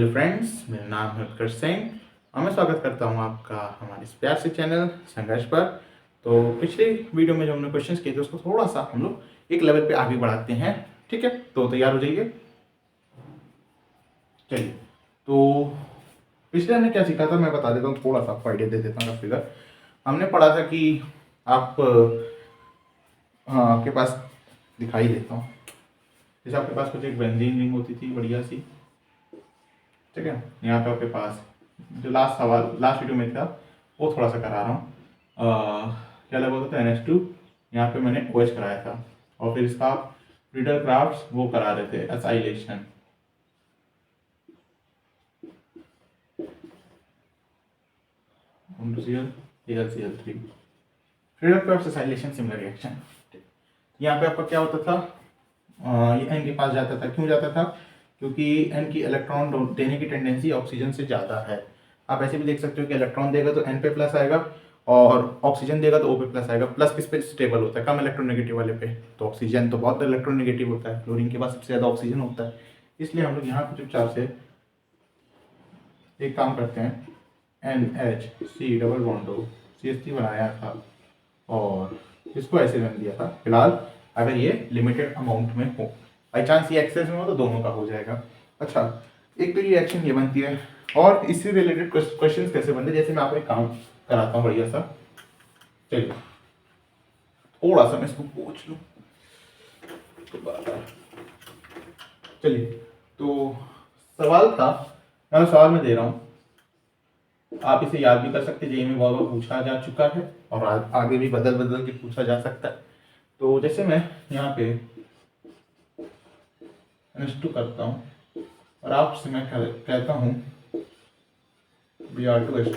Hello friends, मेरा नाम है उत्कर्ष सिंह और मैं स्वागत करता हूं आपका हमारे इस प्यार से चैनल संघर्ष पर। तो पिछले वीडियो में जो हमने क्वेश्चंस किए थे उसको थोड़ा सा हम लोग एक लेवल पे आगे बढ़ाते हैं। ठीक है, तो तैयार हो जाइए। चलिए, तो पिछले हमने क्या सीखा था मैं बता देता हूँ, थोड़ा सा आपको आइडिया दे देता हूँ। फिगर हमने पढ़ा था कि आप आपके पास दिखाई देता हूँ, जैसे आपके पास कुछ एक बेंजीन रिंग होती थी बढ़िया सी। ठीक है, यहाँ पे आपके पास जो लास्ट सवाल लास्ट वीडियो में था वो थोड़ा सा करा रहा हूँ। क्या लगा होता था NH2, यहाँ पे मैंने OH कराया था और फिर इसका आप रिडल क्राफ्ट्स वो करा रहे थे acylation. AlCl3 riddle crafts acylation similar reaction. यहाँ पे आपका क्या होता था, ये N के पास जाता था। क्यों जाता था? क्योंकि N की इलेक्ट्रॉन देने की टेंडेंसी ऑक्सीजन से ज़्यादा है। आप ऐसे भी देख सकते हो कि इलेक्ट्रॉन देगा तो N पे प्लस आएगा और ऑक्सीजन देगा तो O पे प्लस आएगा। प्लस किस पे स्टेबल होता है? कम इलेक्ट्रोनेगेटिव वाले पे। तो ऑक्सीजन तो बहुत इलेक्ट्रोनेगेटिव होता है, क्लोरीन के पास सबसे ज़्यादा ऑक्सीजन होता है। इसलिए हम लोग यहाँ पे चुपचाप से एक काम करते हैं, NHC डबल बॉन्ड CH3 बनाया था और इसको ऐसे रन दिया था। फिलहाल अगर ये लिमिटेड अमाउंट में हो, बाई चांस ये एक्सेस में हो तो दोनों का हो जाएगा। अच्छा, एक तो ये रिएक्शन ये बनती है और इससे रिलेटेड क्वेश्चंस कैसे बनते हैं, जैसे मैं आपको एक काम कराता हूँ बढ़िया सा। चलिए, थोड़ा सा मैं इसको पूछ लूँ तो चलिए, तो सवाल था, मैं सवाल में दे रहा हूँ, आप इसे याद भी कर सकते हैं। जेई में बहुत बार पूछा जा चुका है और आगे भी बदल बदल के पूछा जा सकता है। तो जैसे मैं यहाँ पे NH2 करता हूँ और आपसे मैं कहता हूँ Br2H2,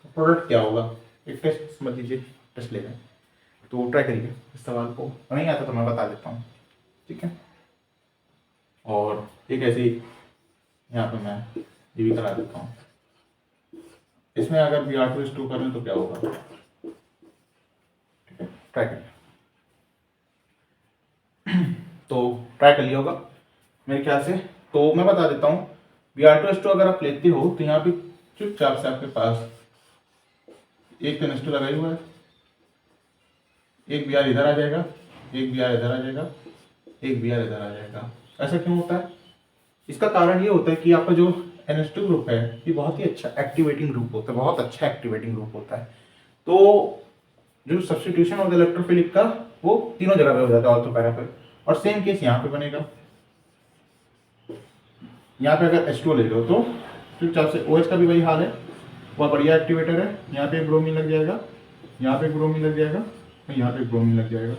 प्रोडक्ट क्या होगा? एक टेस्ट समझ लीजिए, टेस्ट ले लें। तो ट्राई करिए इस सवाल को, नहीं आता तो मैं बता देता हूँ। ठीक है, और एक ऐसे ही यहाँ पे मैं ये भी करा देता हूँ। इसमें अगर Br2H2 करें तो क्या होगा? ठीक है, ट्राई करिए। तो ट्राई कर लिया होगा मेरे ख्याल से। तो मैं बता देता हूँ, Br2H2 अगर आप लेते हो तो यहाँ पे चुपचाप से आपके पास एक तो NH2 लगा ही हुआ है, एक Br इधर आ जाएगा, एक Br इधर आ जाएगा, एक Br इधर आ जाएगा। ऐसा क्यों होता है? इसका कारण ये होता है कि आपका जो NH2 ग्रुप है ये बहुत ही अच्छा एक्टिवेटिंग ग्रुप होता है, बहुत अच्छा एक्टिवेटिंग ग्रुप होता है। तो जो सब्स्टिट्यूशन होता है इलेक्ट्रोफिलिक का वो तीनों जगह पे हो जाता है, ऑर्थो पैरा पे। और सेम केस यहाँ पे बनेगा। यहाँ पे अगर H2 ले लो तो चुपचाप से OH का भी वही हाल है, वह बढ़िया एक्टिवेटर है। यहाँ पे ब्रोमीन लग जाएगा, यहाँ पे ब्रोमीन लग जाएगा, यहाँ पे ब्रोमीन लग जाएगा।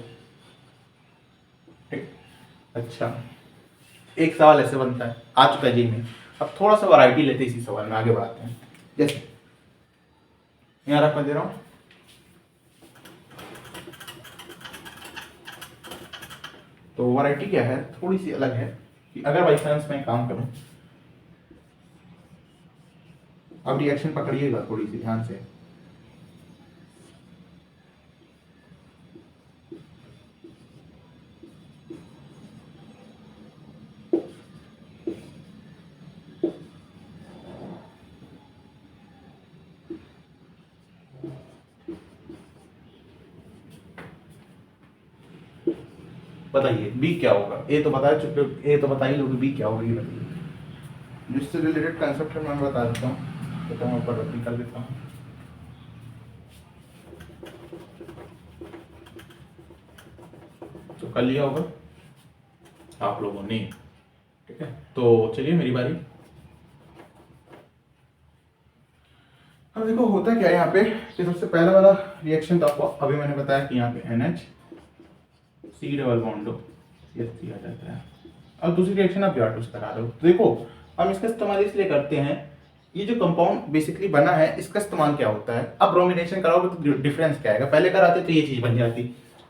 ठीक, अच्छा, एक सवाल ऐसे बनता है, आ चुका है जी में। अब थोड़ा सा वैरायटी लेते हैं, इसी सवाल में आगे बढ़ाते हैं। जैसे यहाँ रख मैं दे रहा हूँ, तो वैरायटी क्या है, थोड़ी सी अलग है कि अगर बाई चांस मैं काम करूं, अब रिएक्शन पकड़िएगा थोड़ी सी ध्यान से। बताइए बी क्या होगा? ए तो बताया चुप, ए तो बता ही लोगे, बी क्या होगा ये बताइए। जिससे रिलेटेड कंसेप्ट मैं बता देता हूँ, तो मैं ऊपर रखी कर देता हूँ। तो कर लिया होगा आप लोगों ने। ठीक है, तो चलिए मेरी बारी। अब देखो होता क्या है यहाँ पे कि सबसे पहला वाला रिएक्शन तो आपको अभी मैंने बताया कि यहाँ पे NHC डबल बॉन्ड CH3 आ जाता है। अब दूसरी रिएक्शन आप Br2 से करा रहे हो, तो देखो हम इसका इस्तेमाल इसलिए करते हैं, ये जो कंपाउंड बेसिकली बना है इसका इस्तेमाल क्या होता है। अब ब्रोमिनेशन कराओगे तो डिफरेंस क्या आएगा? पहले कराते तो ये चीज बन जाती।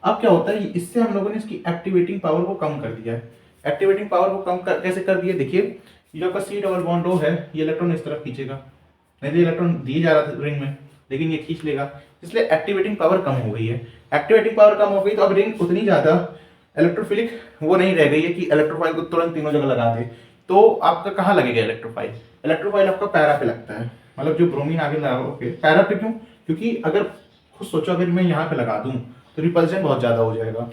अब क्या होता है, इससे हम लोगों ने इसकी एक्टिवेटिंग पावर को कम कर दिया है। एक्टिवेटिंग पावर को कैसे कर दिया? देखिए, ये जो आपका C डबल बॉन्ड O है ये इलेक्ट्रॉन इस तरफ खींचेगा, नहीं तो इलेक्ट्रॉन दिए जा रहा था रिंग में, लेकिन ये खींच लेगा, इसलिए एक्टिवेटिंग पावर कम हो गई है। एक्टिवेटिंग पावर कम हो गई तो अब रिंग उतनी ज्यादा इलेक्ट्रोफिलिक वो नहीं रह गई है कि इलेक्ट्रोफाइल को तुरंत तीनों जगह लगा दे। तो आपका कहाँ लगेगा इलेक्ट्रोफाइल? इलेक्ट्रोफाइल आपका पैरा पे लगता है, मतलब जो ब्रोमीन आगे लगा ओके पैरा पे। क्यों? क्योंकि अगर खुद सोचो अगर मैं यहाँ पे लगा दूं तो रिपल्जन बहुत ज्यादा हो जाएगा,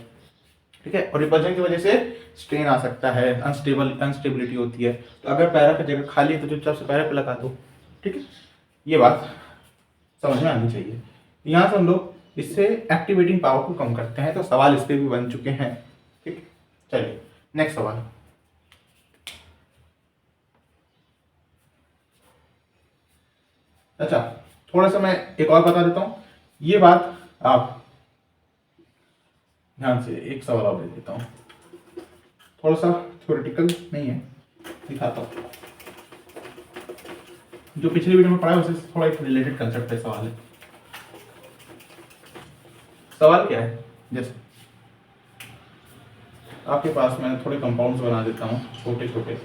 ठीक है, और रिपल्जन की वजह से स्ट्रेन आ सकता है, अनस्टेबिलिटी होती है। तो अगर पैरा पे जगह खाली है तो चुपचाप से पैरा पे लगा दो, ठीक है। ये बात समझ में आनी चाहिए। यहाँ से हम लोग इससे एक्टिवेटिंग पावर को कम करते हैं, तो सवाल इस पे भी बन चुके हैं, ठीक। चलिए नेक्स्ट सवाल। अच्छा, थोड़ा सा मैं एक और बता देता हूँ, ये बात आप ध्यान से एक सवाल और दे देता हूँ, थोड़ा सा थ्योरेटिकल नहीं है, दिखाता हूँ। जो पिछली वीडियो में पढ़ा है उससे थोड़ा एक रिलेटेड कंसेप्ट पे सवाल है। सवाल क्या है, जैसे आपके पास मैंने थोड़े कंपाउंड्स बना देता हूँ छोटे छोटे,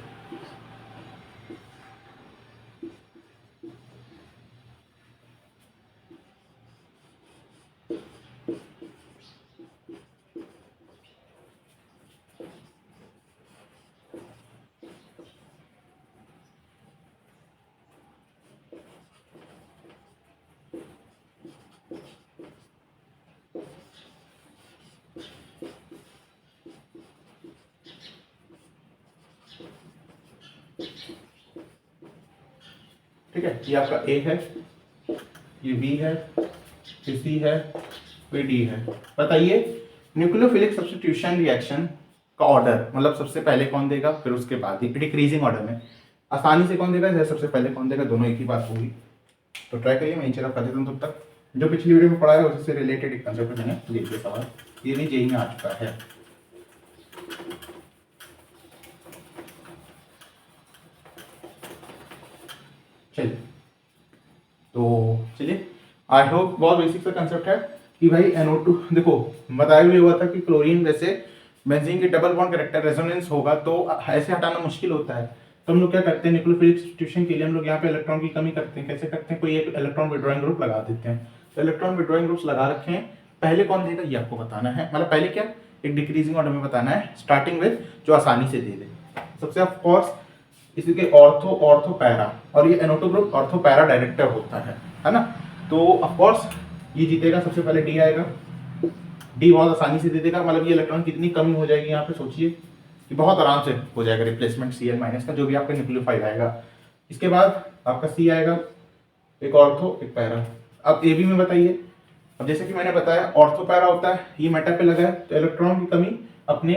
ठीक है। ये आपका ए है, ये बी है, ये सी है, ये डी है। बताइए न्यूक्लियोफिलिक सब्स्टिट्यूशन रिएक्शन का ऑर्डर, मतलब सबसे पहले कौन देगा फिर उसके बाद ही डिक्रीजिंग ऑर्डर में, आसानी से कौन देगा या सबसे पहले कौन देगा, दोनों एक ही बात होगी। तो ट्राई करिए, मैं नीचे रख देता हूँ तब तक। जो पिछली वीडियो में पढ़ा है उससे रिलेटेड एक कंसेप्ट मैंने लिख दिया सवाल, ये भी जेई में आ चुका है। चलिए तो चलिए, आई होप बहुत बेसिक सा कंसेप्ट है कि भाई NO2 देखो बताया भी हुआ था कि क्लोरीन वैसे बेंजीन के डबल बॉन्ड करेक्टर रेजोनेंस होगा तो ऐसे हटाना मुश्किल होता है। तो हम लोग क्या करते हैं, न्यूक्लियोफिलिक सब्स्टिट्यूशन के लिए हम लोग यहाँ पे इलेक्ट्रॉन की कमी करते हैं। कैसे करते हैं, कोई एक इलेक्ट्रॉन विड्रॉइंग ग्रुप लगा देते हैं। तो इलेक्ट्रॉन विड्रॉइंग ग्रुप्स लगा रखे हैं, पहले कौन देगा ये आपको बताना है, मतलब पहले क्या एक डिक्रीजिंग ऑर्डर में बताना है, स्टार्टिंग विद जो आसानी से दे दे। सबसे ऑफ कोर्स इसके ऑर्थो ऑर्थो पैरा, और ये NO2 group ortho para director होता है ना। तो ऑफ कोर्स ये जीतेगा, सबसे पहले डी आएगा, डी बहुत आसानी से दे देगा। मतलब ये इलेक्ट्रॉन कितनी कमी हो जाएगी यहाँ पे सोचिए कि बहुत आराम से हो जाएगा रिप्लेसमेंट Cl माइनस का, जो भी आपका न्यूक्लियोफाइल आएगा। इसके बाद आपका सी आएगा, एक ऑर्थो एक पैरा। अब ए बी में बताइए, अब जैसे कि मैंने बताया ऑर्थो पैरा होता है, ये मेटा पे लगा है तो इलेक्ट्रॉन की कमी अपने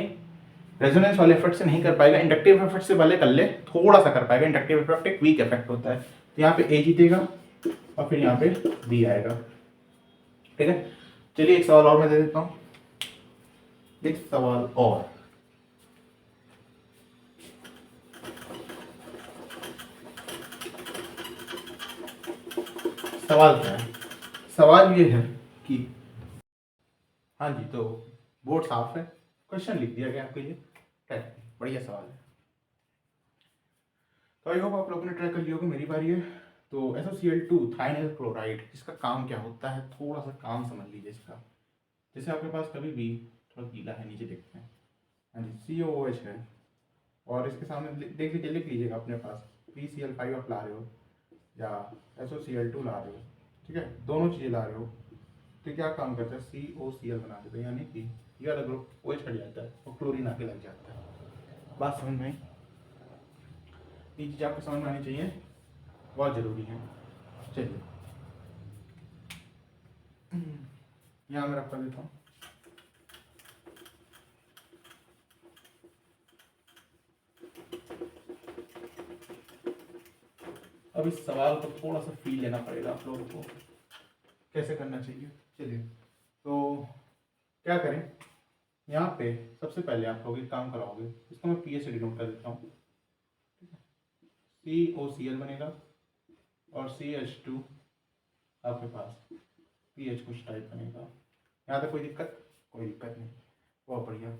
रेजोनेंस वाले इफेक्ट से नहीं कर पाएगा, इंडक्टिव इफेक्ट से भले कर ले थोड़ा सा कर पाएगा। इंडक्टिव इफेक्ट एक वीक इफेक्ट होता है। तो यहाँ पे ए जीतेगा और फिर यहाँ पे बी आएगा, ठीक है। चलिए एक सवाल और मैं दे देता हूँ, एक सवाल और। सवाल क्या है, सवाल ये है कि हाँ जी, तो बोर्ड साफ है, क्वेश्चन लिख दिया गया आपके लिए, बढ़िया सवाल है। तो आई होप आप लोगों ने ट्राई कर लिया होगा। मेरी बारी है। तो SOCl2 थाइनाइल क्लोराइड, इसका काम क्या होता है, थोड़ा सा काम समझ लीजिए इसका। जैसे आपके पास कभी भी थोड़ा गीला है, नीचे देखते हैं, हाँ जी COOH है, और इसके सामने देख लीजिए, लिख लीजिएगा अपने पास PCl5 आप ला रहे हो या SOCl2 ला रहे हो, ठीक है, दोनों चीज़ें ला रहे हो, तो क्या काम करता है COCl बना देता है, यानी कि ये वाला ग्रुप OH हट जाता है और क्लोरीन आके लग जाता है। बात समझ में आई? ये चीज़ आपको समझ में आनी चाहिए, बहुत ज़रूरी है। चलिए यहाँ मैं रख देता हूँ। अब इस सवाल को थोड़ा सा फील लेना पड़ेगा आप लोगों को, कैसे करना चाहिए। चलिए तो क्या करें, यहाँ पे सबसे पहले आप लोग एक काम कराओगे, इसको मैं पीएच से डिनोट कर देता हूँ। COCl बनेगा और CH2 आपके पास पीएच कुछ टाइप बनेगा। यहाँ तक कोई दिक्कत? कोई दिक्कत नहीं, बहुत बढ़िया।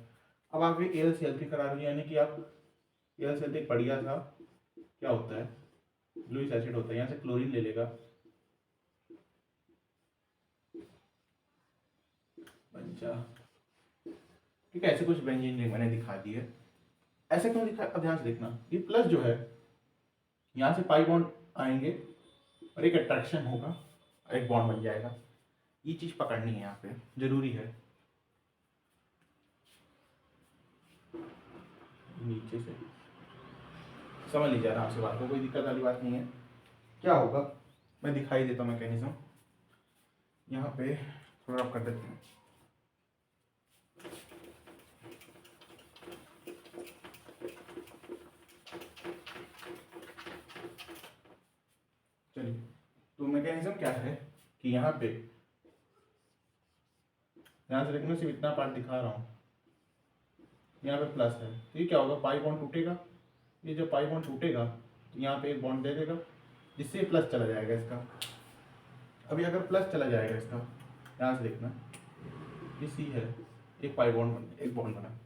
अब आप ये AlCl3 करा रही है, यानी कि आप AlCl3 बढ़िया था, क्या होता है ब्लूइश एसिड होता है, यहाँ से क्लोरीन ले लेगा, अच्छा ठीक है, ऐसे कुछ बेंजीन रिंग मैंने दिखा दी है। ऐसे क्यों लिखा है, अब ध्यान से देखना, ये प्लस जो है यहाँ से पाई बॉन्ड आएंगे और एक अट्रैक्शन होगा, एक बॉन्ड बन जाएगा। ये चीज पकड़नी है यहाँ पे, जरूरी है। नीचे से समझ लीजिए आराम से बात को, कोई दिक्कत वाली बात नहीं है। क्या होगा, मैं दिखाई देता हूँ मैकेनिज्म, यहाँ पे थोड़ा आप कर देते हैं। चलिए, तो मैकेनिज्म क्या है कि यहाँ पे ध्यान से देखना, सिर्फ इतना पार्ट दिखा रहा हूँ, यहाँ पे प्लस है, तो ये क्या होगा, पाई बॉन्ड टूटेगा, ये जब पाई बॉन्ड टूटेगा तो यहाँ पे एक बॉन्ड दे देगा, जिससे प्लस चला जाएगा इसका। अभी अगर प्लस चला जाएगा इसका, ध्यान से देखना, ये सी है, एक पाई बॉन्ड, एक बॉन्ड बना,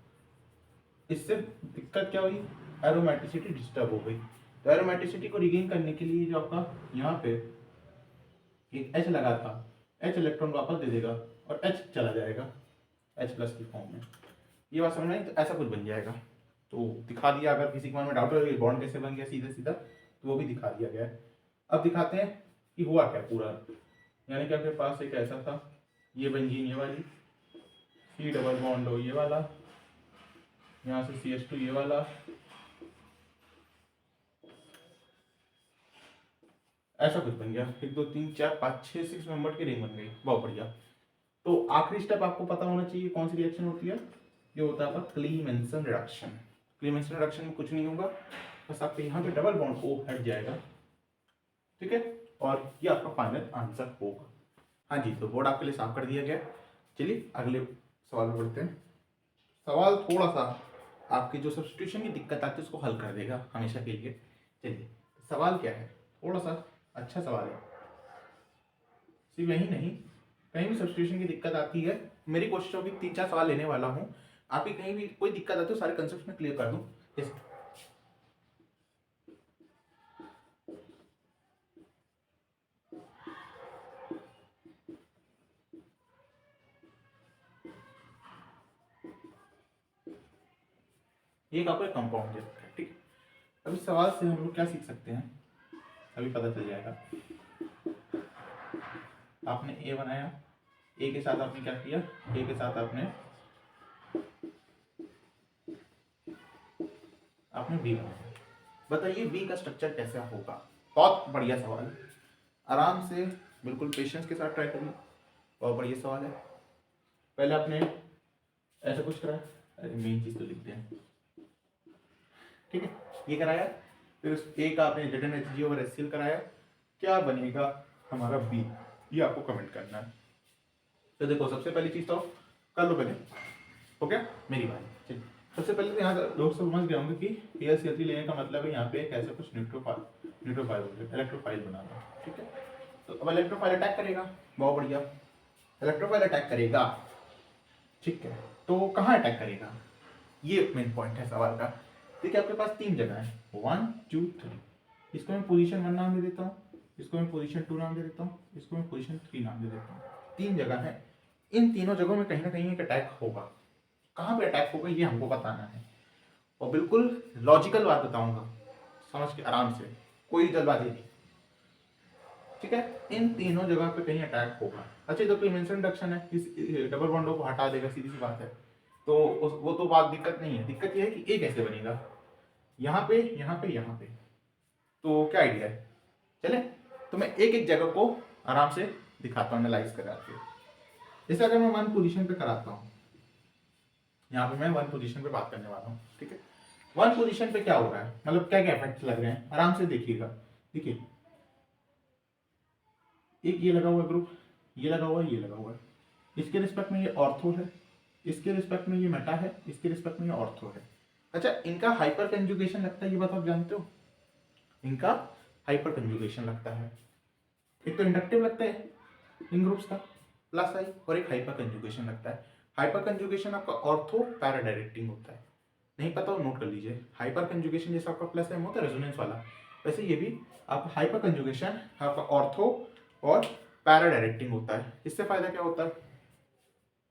इससे दिक्कत क्या हुई, एरोमेटिसिटी डिस्टर्ब हो गई। तो एरोमेटिसिटी को रिगेन करने के लिए जो आपका यहाँ पे एक H लगा था, H इलेक्ट्रॉन वापस दे देगा और H चला जाएगा H प्लस की फॉर्म में। ये बात समझ में आई, तो ऐसा कुछ बन जाएगा। तो दिखा दिया, अगर किसी के मन में डाउट हो कि बॉन्ड कैसे बन गया सीधा सीधा, तो वो भी दिखा दिया गया है। अब दिखाते हैं कि हुआ क्या पूरा, यानी कि आपके पास एक ऐसा था, ये बेंजीन ये वाली, C डबल बॉन्ड हो ये वाला, यहाँ से CH2 ये वाला, ऐसा कुछ बन गया। 1 2 3 4 5 6 6 मेंबर की रिंग बन गई, बहुत बढ़िया। तो आखिरी स्टेप आपको पता होना चाहिए कौन सी रिएक्शन होती है, ये होता है आपका क्लीमेंसन रिडक्शन। क्लीमेंसन रिडक्शन में कुछ नहीं होगा, बस आपके यहाँ पे डबल बॉन्ड O हट जाएगा, ठीक है, और ये आपका फाइनल आंसर होगा। हाँ जी, तो बोर्ड आपके लिए साफ कर दिया गया। चलिए अगले सवाल में बढ़ते हैं। सवाल थोड़ा सा आपकी जो सब्स्टिट्यूशन की दिक्कत आती है उसको हल कर देगा हमेशा के लिए। चलिए सवाल क्या है, थोड़ा सा अच्छा सवाल है, सिर्फ यही नहीं, कहीं भी सब्स्टिट्यूशन की दिक्कत आती है, मेरी कोशिश होगी 3 4 सवाल लेने वाला हूँ, आपकी कहीं भी कोई दिक्कत आती है सारे कंसेप्ट में क्लियर कर दूँ। एक आपको कंपाउंड दे रखा है, ठीक है। अभी सवाल से हम लोग क्या सीख सकते हैं, अभी पता चल जाएगा। आपने ए बनाया, ए के साथ आपने क्या किया, ए के साथ आपने बी बनाया। बताइए बी का स्ट्रक्चर कैसा होगा। बहुत बढ़िया सवाल, आराम से बिल्कुल पेशेंस के साथ ट्राई करिए, बहुत बढ़िया सवाल है। पहले आपने ऐसा कुछ करा, अरे मेन चीज तो लिखते हैं, ठीक है, ये कराया, फिर उस ए का आपने ZnHg ओवर HCl कराया, क्या बनेगा हमारा बी, ये आपको कमेंट करना है। तो देखो सबसे पहली चीज तो कर लो पहले, हो गया मेरी बात। चलिए सबसे पहले तो यहाँ लोग समझ गए होंगे कि AlCl3 लेने का मतलब है यहाँ पे एक ऐसा कुछ न्यूट्रोफाइल इलेक्ट्रोफाइल बनाना, ठीक है। तो अब इलेक्ट्रोफाइल अटैक करेगा, बहुत बढ़िया, इलेक्ट्रोफाइल अटैक करेगा, ठीक है। तो कहाँ अटैक करेगा, ये मेन पॉइंट है सवाल का। देखिए आपके पास 3 जगह है, 1 2 3, इसको मैं पोजीशन 1 नाम दे देता हूँ, इसको मैं पोजीशन 2 नाम दे देता हूँ, इसको मैं पोजीशन 3 नाम दे देता हूँ। 3 जगह है, इन तीनों जगहों में कहीं ना कहीं एक अटैक होगा। कहाँ पे अटैक होगा ये हमको बताना है, और बिल्कुल लॉजिकल बात बताऊंगा, समझ के आराम से, कोई जल्दबाजी नहीं, ठीक है। इन तीनों जगह पे कहीं अटैक होगा। अच्छा तो क्लीमेंसन रिडक्शन है, इस डबल बॉन्डों को हटा देगा, सीधी सी बात है, तो वो तो बात दिक्कत नहीं है। दिक्कत ये है कि ए कैसे बनेगा, यहाँ पे यहाँ पे यहाँ पे, तो क्या आइडिया है, चले तो मैं एक एक जगह को आराम से दिखाता हूँ एनालाइज करा के। जैसे अगर मैं 1 पोजीशन पे कराता हूँ, यहाँ पे मैं 1 पोजीशन पे बात करने वाला हूँ, ठीक है। 1 पोजीशन पे क्या हो रहा है, मतलब क्या क्या इफेक्ट्स लग रहे हैं, आराम से देखिएगा। देखिए एक ये लगा हुआ ग्रुप, ये लगा हुआ है, ये लगा हुआ है, इसके रिस्पेक्ट में ये ऑर्थो है, इसके रिस्पेक्ट में ये मेटा है, इसके रिस्पेक्ट में ये ऑर्थो है। अच्छा इनका हाइपर कंजुगेशन लगता है, ये बात आप जानते हो, इनका हाइपर कंजुगेशन लगता है। एक तो इंडक्टिव लगता है इन ग्रुप्स का प्लस आई, और एक हाइपर कंजुगेशन लगता है। हाइपर कंजुगेशन आपका ऑर्थो पैरा डायरेक्टिंग होता है, नहीं पता हो नोट कर लीजिए। हाइपर कंजुगेशन जैसा आपका प्लस एम होता है रेजोनेंस वाला, वैसे ये भी आपका हाइपर कंजुगेशन आपका ऑर्थो और पैरा डायरेक्टिंग होता है। इससे फायदा क्या होता है,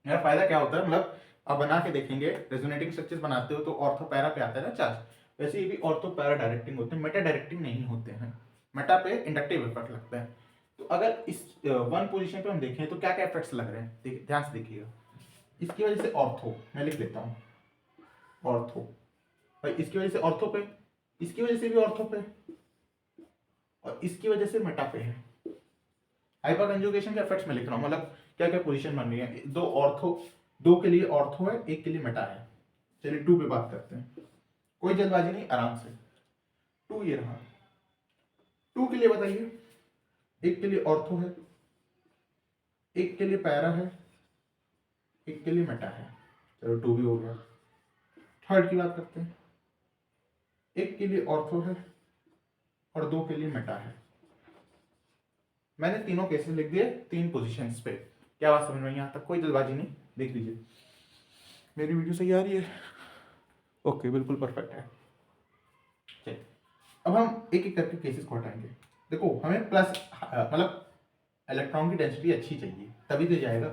मेरा फायदा क्या होता है, मतलब आप बना के देखेंगे, रेजोनेटिंग स्ट्रक्चर्स बनाते हो तो ऑर्थो पैरा पे आता है ना चार्ज, वैसे ये भी ऑर्थो पैरा डायरेक्टिंग होते हैं, मेटा डायरेक्टिंग नहीं होते हैं। मेटा पे इंडक्टिव इफेक्ट लगता है। तो अगर इस वन पोजीशन पे हम देखें तो क्या क्या इफेक्ट्स लग रहे हैं, ध्यान से देखिएगा। इसकी वजह से ऑर्थो, मैं लिख लेता हूँ ऑर्थो भाई, इसकी वजह से ऑर्थो पे, इसकी वजह से भी ऑर्थो पे, और इसकी वजह से मेटा पे है। हाइपर कंजुगेशन के इफेक्ट्स में लिख रहा हूँ, मतलब क्या क्या पोजीशन बन रही है। दो ऑर्थो, दो के लिए ऑर्थो है, एक के लिए मेटा है। चलिए टू पे बात करते हैं, कोई जल्दबाजी नहीं, आराम से। टू ये रहा, टू के लिए बताइए, एक के लिए ऑर्थो है, एक के लिए पैरा है, एक के लिए मेटा है। चलो टू भी हो गया। थर्ड की बात करते हैं, एक के लिए ऑर्थो है और दो के लिए मेटा है। मैंने तीनों केसेस लिख दिए तीन पोजीशंस पे। क्या बात समझ में आई? यहाँ तक कोई जल्दबाजी नहीं, देख लीजिए। मेरी वीडियो सही आ रही है? ओके, बिल्कुल परफेक्ट है। चलिए अब हम एक एक करके केसेस को हटाएंगे। देखो हमें प्लस मतलब इलेक्ट्रॉन की डेंसिटी अच्छी चाहिए, तभी तो जाएगा।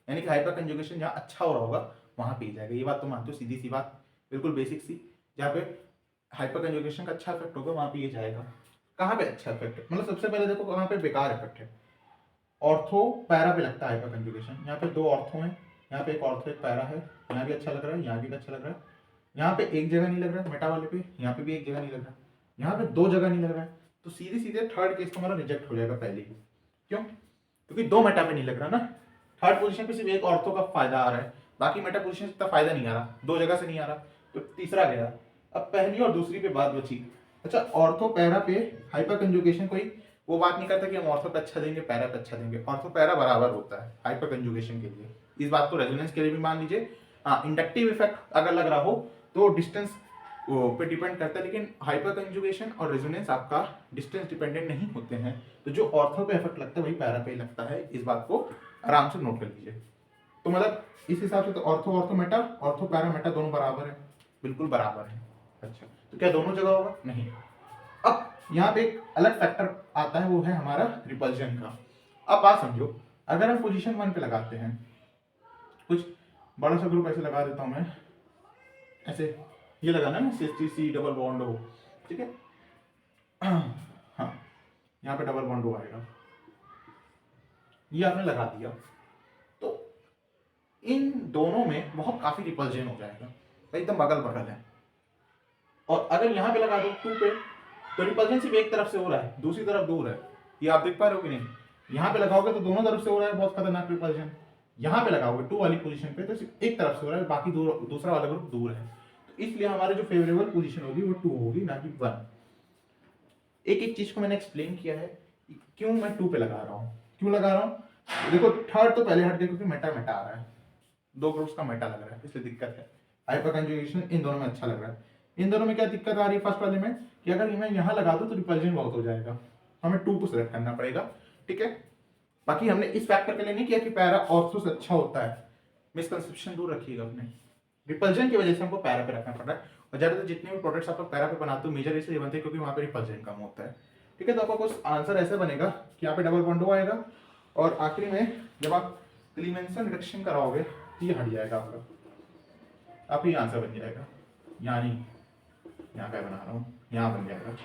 यानी कि हाइपर कंजुगेशन जहाँ अच्छा हो रहा होगा वहाँ पे जाएगा। ये बात तो मानते हो, सीधी सी बात, बिल्कुल बेसिक सी। जहाँ पे हाइपर कंजुगेशन का अच्छा इफेक्ट होगा वहाँ पे ये जाएगा। कहाँ पे अच्छा इफेक्ट है? मतलब सबसे पहले देखो कहाँ पे बेकार इफेक्ट है। ऑर्थो पैरा पे लगता है हाइपर कंजुगेशन। यहाँ पे दो ऑर्थो हैं, यहाँ पे एक ऑर्थो एक पैरा है, यहाँ भी अच्छा लग रहा है, यहाँ भी अच्छा लग रहा है। यहाँ पे एक जगह नहीं लग रहा है मेटा वाले पे, यहाँ पे भी एक जगह नहीं लग रहा है, यहाँ पे दो जगह नहीं लग रहा है। तो सीधे सीधे थर्ड केस तुम्हारा रिजेक्ट हो जाएगा पहले ही। क्यों? क्योंकि दो मेटा पे नहीं लग रहा ना। थर्ड पोजीशन पे सिर्फ एक ऑर्थो का फायदा आ रहा है, बाकी मेटा पोजीशन से इतना फायदा नहीं आ रहा, दो जगह से नहीं आ रहा, तो तीसरा गया। अब पहली और दूसरी पे बात बची। अच्छा, ऑर्थो पैरा पे हाइपर कंजुगेशन कोई वो बात नहीं करता कि हम ऑर्थो पे अच्छा देंगे पैरा पे अच्छा देंगे। ऑर्थो पैरा बराबर होता है हाइपर कंजुगेशन के लिए। इस बात को रेजोनेंस के लिए भी मान लीजिए। हाँ, इंडक्टिव इफेक्ट अगर लग रहा हो तो डिस्टेंस पे डिपेंड करता है, लेकिन हाइपर कंजुगेशन और रेजोनेंस आपका डिस्टेंस डिपेंडेंट नहीं होते हैं। तो जो ऑर्थो पे इफेक्ट लगता है वही पैरा पे ही लगता है। इस बात को आराम से नोट कर लीजिए। तो मतलब इस हिसाब से तो ortho ortho Meta, ortho para Meta दोनों बराबर है, बिल्कुल बराबर है। अच्छा, तो क्या दोनों जगह होगा? नहीं। अब यहाँ पे एक अलग फैक्टर आता है, वो है हमारा रिपल्जन का। अब बात समझो, अगर हम पोजीशन 1 पे लगाते हैं, कुछ बड़ा सा ग्रुप ऐसे लगा देता हूं मैं, ऐसे ये लगाना है सी डबल बॉन्ड हो, ठीक है। हाँ, यहाँ पे डबल बॉन्ड हो आएगा, ये आपने लगा दिया, तो इन दोनों में बहुत काफी रिपल्जन हो जाएगा, एकदम बगल बगल है। और अगर यहाँ पे लगा दो 2 पे, तो रिपल्जन सिर्फ एक तरफ से हो रहा है, दूसरी तरफ दूर है। ये आप देख पा रहे हो कि नहीं? यहाँ पे लगाओगे तो दोनों तरफ से हो रहा है, बहुत खतरनाक रिपल्जन। यहाँ पे लगाओगे 2 वाली पोजीशन पे तो सिर्फ एक तरफ से हो रहा है, बाकी दूसरा वाला ग्रुप दूर है। तो इसलिए हमारे जो फेवरेबल पोजीशन होगी वो 2 होगी, ना कि 1। एक एक चीज को मैंने एक्सप्लेन किया है क्यों मैं 2 पे लगा रहा हूँ, क्यों लगा रहा हूँ। देखो थर्ड तो पहले हट गया क्योंकि मेटा मेटा आ रहा है, दो ग्रुप्स का मेटा लग रहा है, इसलिए दिक्कत है। हाइपर कंजुगेशन इन दोनों में अच्छा लग रहा है। इन दोनों में क्या दिक्कत आ रही है फर्स्ट वाले में, कि अगर मैं यहाँ लगा दूँ तो रिपल्जन बहुत हो जाएगा, हमें 2 को सिलेक्ट करना पड़ेगा, ठीक है। बाकी हमने इस फैक्टर के लिए नहीं किया कि पैरा ऑर्थो से अच्छा होता है, मिसकंसेप्शन दूर रखिएगा अपने। रिपल्जन की वजह से हमको पैरा पे रखना पड़ रहा है, और ज्यादातर जितने भी प्रोडक्ट्स आप पैरा पे बनाते हो मेजर इसलिए बनते हैं क्योंकि वहाँ पे रिपल्जन कम होता है, ठीक है। तो आपका कुछ आंसर ऐसे बनेगा कि यहाँ पे डबल बॉन्ड आएगा, और आखिरी में जब आप क्लीमेंसन रिडक्शन कराओगे तो ये हट जाएगा आपका, आपका ये आंसर बन जाएगा। यहाँ नहीं, यहाँ पे बना रहा हूँ, यहाँ बन जाएगा।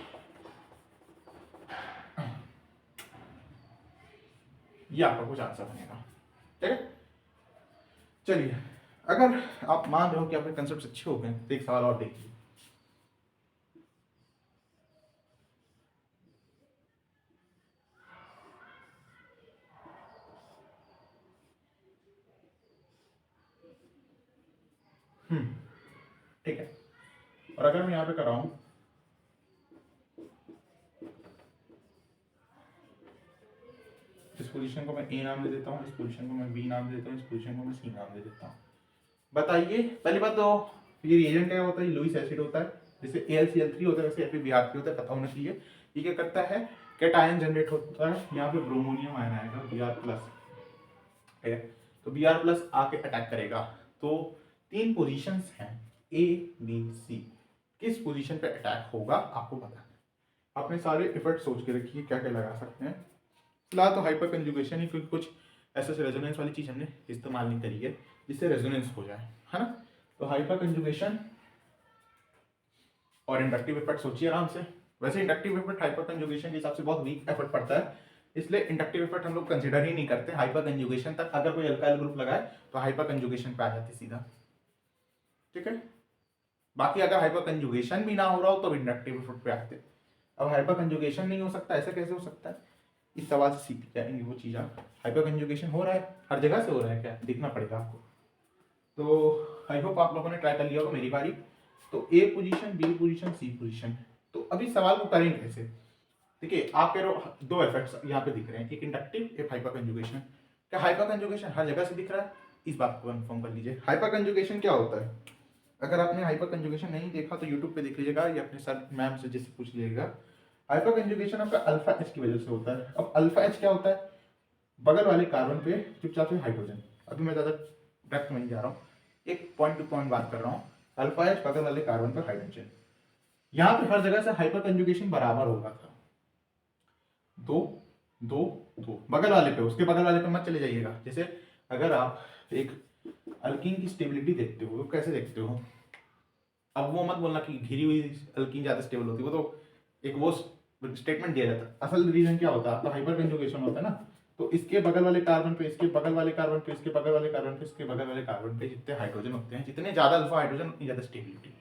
ये आपका कुछ आंसर बनेगा, ठीक है। चलिए, अगर आप मान रहे हो कि आपके कंसेप्ट अच्छे हो गए तो एक सवाल और देखिए। ठीक है, और अगर मैं यहाँ पे कर रहा हूँ इस पोजीशन को मैं ए नाम दे देता हूँ, इस पोजीशन को मैं बी नाम दे देता हूँ, इस पोजीशन को मैं सी नाम दे देता हूँ। बताइए, पहली बात तो ये रिएजेंट क्या होता है? लुईस एसिड होता है, जैसे AlCl3 होता है वैसे FeBr3 होता है, पता होना चाहिए। ये क्या करता है? कैटायन जनरेट होता है, यहाँ पे ब्रोमोनियम आयन आएगा Br+, ठीक है। तो Br+ आके अटैक करेगा। तो 3 पोजीशंस हैं A B C, किस पोजीशन पे अटैक होगा आपको बताना है। आपने सारे इफेक्ट सोच के रखिए क्या क्या लगा सकते हैं। फिलहाल तो हाइपर कंजुगेशन ही, क्योंकि कुछ ऐसे रेजोनेंस वाली चीज़ हमने इस्तेमाल नहीं करी है जिससे रेजोनेंस हो जाए, है ना। तो हाइपर कंजुगेशन और इंडक्टिव इफेक्ट सोचिए आराम से। वैसे इंडक्टिव इफेक्ट हाइपर कंजुगेशन के हिसाब से बहुत वीक एफर्ट पड़ता है, इसलिए इंडक्टिव इफेक्ट हम लोग कंसिडर ही नहीं करते हाइपर कंजुगेशन तक। अगर कोई अल्काइल ग्रुप लगाए तो हाइपर कंजुगेशन पे आ जाती सीधा, ठीक है। बाकी अगर हाइपर कंजुगेशन भी ना हो रहा हो तो इंडक्टिव इफेक्ट पे आते। अब हाइपर कंजुगेशन नहीं हो सकता, ऐसा कैसे हो सकता है, इस सवाल से सीख जाएंगे वो चीज़ आप। हाइपर कंजुगेशन हो रहा है, हर जगह से हो रहा है क्या, देखना पड़ेगा आपको। तो आई होप आप लोगों ने ट्राई कर लिया होगा। मेरी बारी। तो ए पोजीशन, बी पोजीशन, सी पोजीशन। तो अभी सवाल को करेंगे कैसे, देखिए आप कह रहे हो दो इफेक्ट्स यहाँ पे दिख रहे हैं, एक इंडक्टिव एक हाइपर कंजुगेशन। क्या हाइपर कंजुगेशन हर जगह से दिख रहा है, इस बात को कंफर्म कर लीजिए। हाइपर कंजुगेशन क्या होता है, अगर आपने हाइपर कंजुगेशन नहीं देखा तो यूट्यूब पे देख लीजिएगा या अपने सर मैम से जिससे पूछ लीजिएगा। हाइपर कंजुगेशन आपका अल्फा एच की वजह से होता है। अब अल्फा एच क्या होता है, बगल वाले कार्बन पे चुपचाप से हाइड्रोजन। अभी मैं ज़्यादा डेप्थ में नहीं जा रहा हूँ, एक पॉइंट टू पॉइंट बात कर रहा हूँ। अल्फा एच बगल वाले कार्बन पर हाइड्रोजन, यहाँ पे हर जगह से हाइपर कंजुगेशन बराबर होगा था, दो दो दो बगल वाले पे, उसके बगल वाले पे मत चले जाइएगा। जैसे अगर आप एक अल्कीन की स्टेबिलिटी देखते हो तो कैसे देखते हो, अब वो मत बोलना कि घिरी हुई अल्कीन ज्यादा स्टेबल होती है, वो तो एक वो स्टेटमेंट दिया जाता है। असल रीजन क्या होता है, आपका हाइपर कंजुगेशन होता है ना, तो इसके बगल वाले कार्बन पे, इसके बगल वाले कार्बन पे, इसके बगल वाले कार्बन पे, इसके बगल वाले कार्बन पे जितने हाइड्रोजन होते हैं, जितने ज्यादा अल्फा हाइड्रोजन उतनी ज्यादा स्टेबिलिटी।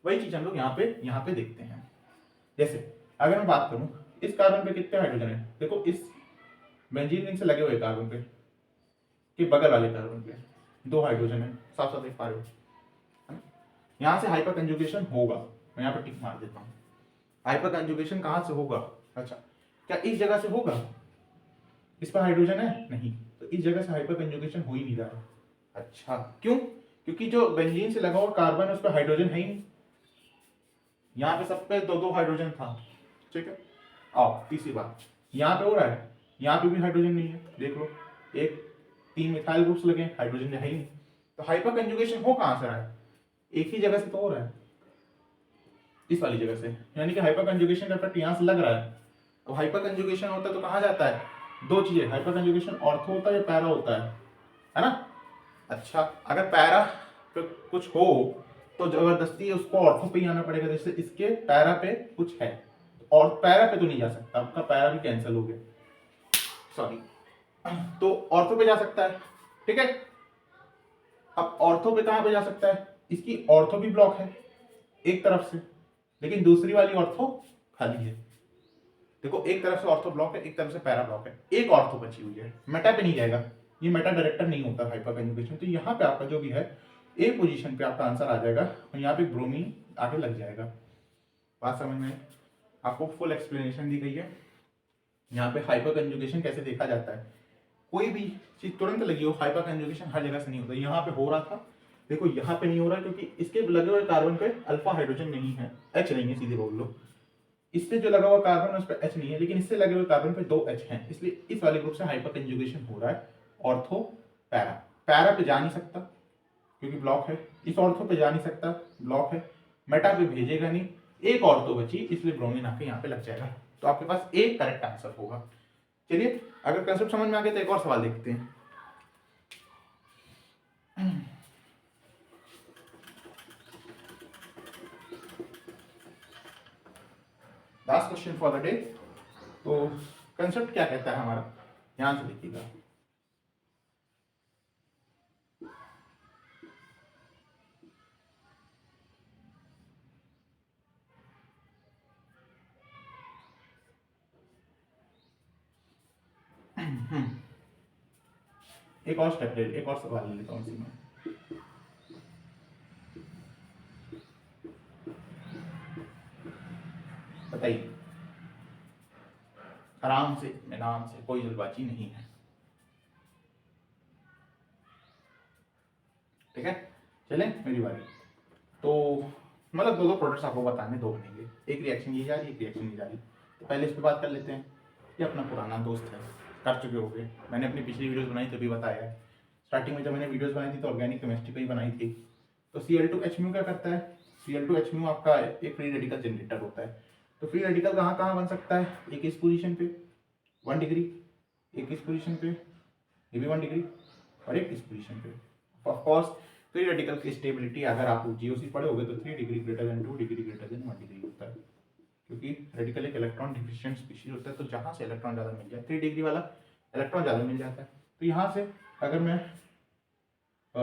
वही चीज हम लोग यहाँ पे देखते हैं। जैसे अगर मैं बात करूं इस कार्बन पे कितने हाइड्रोजन है, देखो इस बेंजीन रिंग से लगे हुए कार्बन पे कि बगल वाले कार्बन पे दो हाइड्रोजन है, साफ साफ देख पा रहे हो, है ना? यहाँ से हाइपर कंजुगेशन होगा, मैं यहाँ पे टिक मार देता हूँ। हाइपर कंजुगेशन कहाँ से होगा, अच्छा क्या इस जगह से होगा, इस पर हाइड्रोजन है नहीं, तो इस जगह से हाइपर कंजुगेशन हो ही नहीं रहा है। अच्छा क्यों, क्योंकि जो बेंजीन से लगा हुआ कार्बन है उस पर हाइड्रोजन है ही नहीं, यहाँ पे सब पे दो दो हाइड्रोजन था, ठीक है। आओ तीसरी बात, यहाँ पे हो रहा है, यहाँ पे भी हाइड्रोजन नहीं है, देख लो एक 3 मिथाइल ग्रुप्स लगे, हाइड्रोजन है ही नहीं, तो हाइपर कंजुगेशन हो कहाँ से रहा है, एक ही जगह से तो हो रहा है, इस वाली जगह से, यानी कि हाइपर कंजुगेशन का इफेक्ट यहाँ से लग रहा है। अब हाइपर कंजुगेशन होता है तो कहाँ जाता है, दो चीजें, हाइपर कंजुगेशन ऑर्थो होता है या पैरा होता है ना। अच्छा अगर पैरा पे कुछ हो तो जबरदस्ती उसको ऑर्थो पे ही आना पड़ेगा, जैसे इसके पैरा पे कुछ है और पैरा पे तो नहीं जा सकता, आपका पैरा भी कैंसिल हो गया, सॉरी, तो ऑर्थो पे जा सकता है, ठीक है। अब ऑर्थो पे कहां पे जा सकता है, इसकी ऑर्थो भी ब्लॉक है एक तरफ से, लेकिन दूसरी वाली ऑर्थो खाली है। देखो एक तरफ से ऑर्थो ब्लॉक है, एक तरफ से पैरा ब्लॉक है, एक ऑर्थो बची हुई है, मेटा पे नहीं जाएगा, ये मेटा डायरेक्टर नहीं होता हाइपर कंजुगेशन। तो यहाँ पे आपका जो भी है ए पोजीशन पे आपका आंसर आ जाएगा और यहाँ पे ब्रोमीन आगे लग जाएगा। बात समझ में, आपको फुल एक्सप्लेनेशन दी गई है। यहाँ पे हाइपर कंजुगेशन कैसे देखा जाता है, कोई भी चीज तुरंत लगी हो, हाइपर कंजुगेशन हर जगह से नहीं होता। यहाँ पे हो रहा था, देखो यहाँ पे नहीं हो रहा है क्योंकि इसके लगे हुए कार्बन पे अल्फा हाइड्रोजन नहीं है, एच नहीं है, सीधे बोल लो। इससे जो लगा हुआ कार्बन उस पर एच नहीं है, लेकिन इससे लगे हुए कार्बन पे दो एच हैं, इसलिए इस वाले ग्रुप से हाइपर कंजुगेशन हो रहा है। ऑर्थो पैरा, पैरा पे जा नहीं सकता क्योंकि ब्लॉक है, इस ऑर्थो पे जा नहीं सकता ब्लॉक है, मेटा पे भेजेगा नहीं, एक ऑर्थो बची इसलिए ब्रोमीन आके यहाँ पे लग जाएगा। तो आपके पास एक करेक्ट आंसर होगा। चलिए अगर कंसेप्ट समझ में आ गया तो एक और सवाल देखते हैं। Last question for the day. तो कंसेप्ट क्या कहता है हमारा, ध्यान से देखिएगा। एक और स्टेप ले, एक और सवाल ले लेता हूँ इसी में। बताइए आराम से, इत्मीनान से, कोई जल्दबाजी नहीं है, ठीक है। चले मेरी बारी। तो मतलब दो दो प्रोडक्ट्स आपको बताने, दो बनेंगे, एक रिएक्शन ये जा रही है, एक रिएक्शन ये जा रही है। तो पहले इस पर बात कर लेते हैं। ये अपना पुराना दोस्त है, कर चुके होंगे, मैंने अपनी पिछली वीडियोस बनाई तभी बताया है। स्टार्टिंग में जब मैंने वीडियोस बनाई थी तो ऑर्गेनिक केमिस्ट्री पर ही बनाई थी। तो Cl2H क्या करता है, Cl2H आपका एक फ्री रेडिकल जनरेटर होता है। तो फ्री रेडिकल कहाँ कहाँ बन सकता है, एक इस पोजीशन पे 1 डिग्री, एक इस पोजीशन पे ये भी 1 डिग्री और एक इस पोजीशन पे। ऑफ कोर्स फ्री रेडिकल की स्टेबिलिटी अगर आप जीओसी पढ़े होगे तो 3 degree greater than 2 degree greater than 1 degree होता है, क्योंकि रेडिकल एक इलेक्ट्रॉन डिफिशिएंट स्पीशीज होता है, तो जहाँ से इलेक्ट्रॉन ज़्यादा मिल जाए 3 डिग्री वाला इलेक्ट्रॉन ज़्यादा मिल जाता है। तो यहाँ से अगर मैं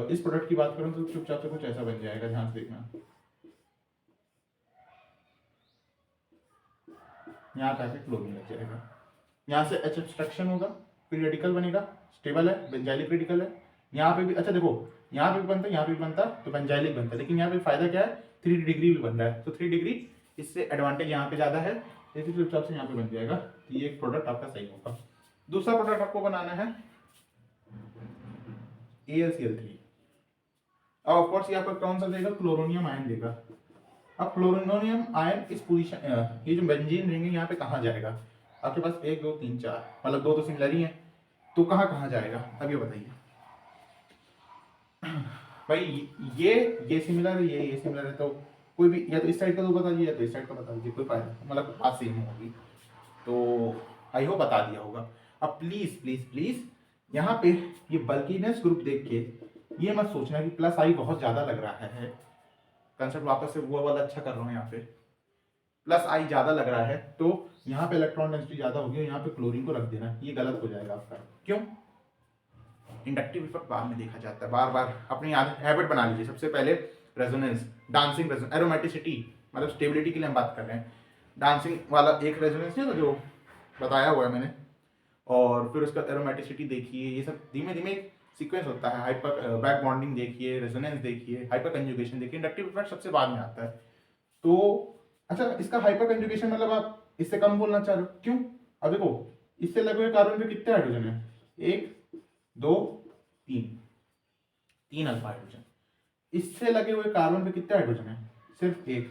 इस प्रोडक्ट की बात करूँ तो चुपचाप से कुछ ऐसा बन जाएगा, ध्यान से देखना। यहाँ पे आके क्लोरीन लग जाएगा, यहाँ से H एक्सट्रैक्शन होगा, फिर रेडिकल बनेगा, स्टेबल है, बेंजाइलिक रेडिकल है। यहाँ पे भी अच्छा देखो, यहाँ पे भी बनता है, यहाँ पे भी बनता है, तो बेंजाइलिक बनता है, लेकिन यहाँ पे फायदा क्या है, 3 डिग्री भी बन रहा है, तो 3 डिग्री इससे एडवांटेज यहाँ पे ज़्यादा है, इसी हिसाब से यहाँ पे बन जाएगा। तो ये एक प्रोडक्ट आपका सही होगा। दूसरा प्रोडक्ट आपको बनाना है AlCl3। अब ऑफकोर्स ये आपको कौन सा देगा, क्लोरोनियम आयन देगा। अब क्लोरोनियम आयन इस पोजीशन, ये जो बेंजीन रिंग है यहाँ पे कहाँ जाएगा, आपके पास 1 2 3 4, मतलब 2 तो सिमिलर ही है, तो कहाँ कहाँ जाएगा अब ये बताइए भाई। ये सिमिलर है, ये सिमिलर है, तो कोई भी या तो इस साइड का तो बता दीजिए या तो इस साइड का बता दीजिए, कोई फायदा, मतलब बात सेम होगी। तो आई होप बता दिया होगा। अब प्लीज प्लीज प्लीज यहाँ पे ये बल्कीनेस ग्रुप देख के ये मत सोचना कि प्लस आई बहुत ज्यादा लग रहा है, कंसेप्ट वापस से वो वाला अच्छा कर रहा हूँ, यहाँ पे प्लस आई ज्यादा लग रहा है तो यहाँ पे इलेक्ट्रॉन डेंसिटी ज्यादा होगी और यहाँ पे क्लोरीन को रख देना, ये गलत हो जाएगा आपका। क्यों? इंडक्टिव इफेक्ट बाद में देखा जाता है, बार बार अपनी हैबिट बना लीजिए। सबसे पहले रेजोनेंस, डांसिंग रेजोनेंस, एरोमेटिसिटी, मतलब स्टेबिलिटी के लिए हम बात कर रहे हैं। डांसिंग वाला एक रेजोनेंस है जो बताया हुआ है मैंने, और फिर उसका एरोमेटिसिटी देखिए, ये सब धीमे धीमे सीक्वेंस होता है। हाइपर बैक बॉन्डिंग देखिए, रेजोनेंस देखिए, हाइपर कंजुगेशन देखिए, इंडक्टिव इफेक्ट सबसे बाद में आता है। तो अच्छा, इसका हाइपर कंजुगेशन मतलब आप इससे कम बोलना चाह रहे हो, क्यों? अब देखो इससे लगे हुए कार्बन पे कितने हाइड्रोजन है, 1 2 3, 3 अल्फा हाइड्रोजन। इससे लगे हुए कार्बन पे कितने हाइड्रोजन है, सिर्फ 1।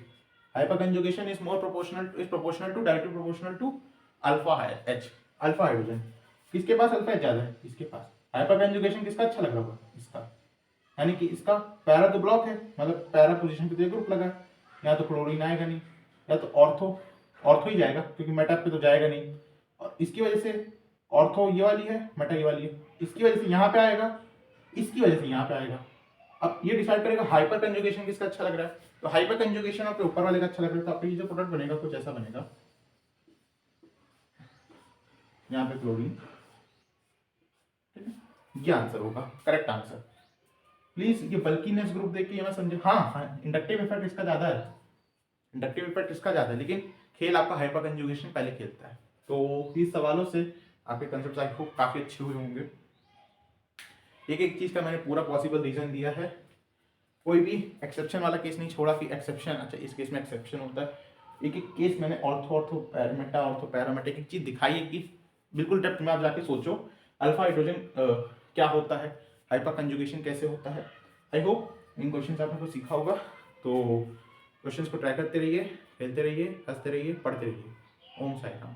Hyper conjugation is proportional to directly proportional to alpha H, alpha hydrogen. किसके पास अल्फा H ज्यादा है, इसके पास। हाइपर कंजुगेशन किसका अच्छा लग रहा होगा, इसका, यानी कि इसका पैरा तो ब्लॉक है, मतलब पैरा पोजीशन पे तो ग्रुप लगा है, या तो क्लोरीन आएगा नहीं, या तो ऑर्थो ही जाएगा, क्योंकि मेटा पे तो जाएगा नहीं। और इसकी वजह से ऑर्थो ये वाली है, मेटा ये वाली है, इसकी वजह से यहाँ पे आएगा, इसकी वजह से यहाँ पे आएगा। अब ये डिसाइड करेगा हाइपर कंजुगेशन किसका अच्छा लग रहा है, तो हाइपर कंजुगेशन आपके ऊपर वाले का अच्छा लग रहा है, तो आपका ये जो प्रोडक्ट बनेगा कुछ ऐसा बनेगा, यहाँ पे क्लोरीन, ठीक है, ये आंसर होगा, करेक्ट आंसर। प्लीज ये बल्कीनेस ग्रुप देख के ये मैं समझे। हाँ, इंडक्टिव इफेक्ट इसका ज्यादा है, इंडक्टिव इफेक्ट इसका ज्यादा है, लेकिन खेल आपका हाइपर कंजुगेशन पहले खेलता है। तो इस सवालों से आपके कंसेप्ट आई होप काफी अच्छे हुए होंगे। एक एक चीज का मैंने पूरा पॉसिबल रीजन दिया है, कोई भी एक्सेप्शन वाला केस नहीं छोड़ा कि एक्सेप्शन, अच्छा इस केस में एक्सेप्शन होता है। एक एक केस मैंने ऑर्थो पैरामेटा एक चीज दिखाई है कि बिल्कुल डेप्थ में आप जाके सोचो अल्फा हाइड्रोजन क्या होता है, हाइपर कंजुगेशन कैसे होता है। आई होप इन क्वेश्चन आपने कुछ सीखा होगा। तो क्वेश्चंस को ट्राई करते रहिए, खेलते रहिए, हंसते रहिए, पढ़ते रहिए। ओम साई राम।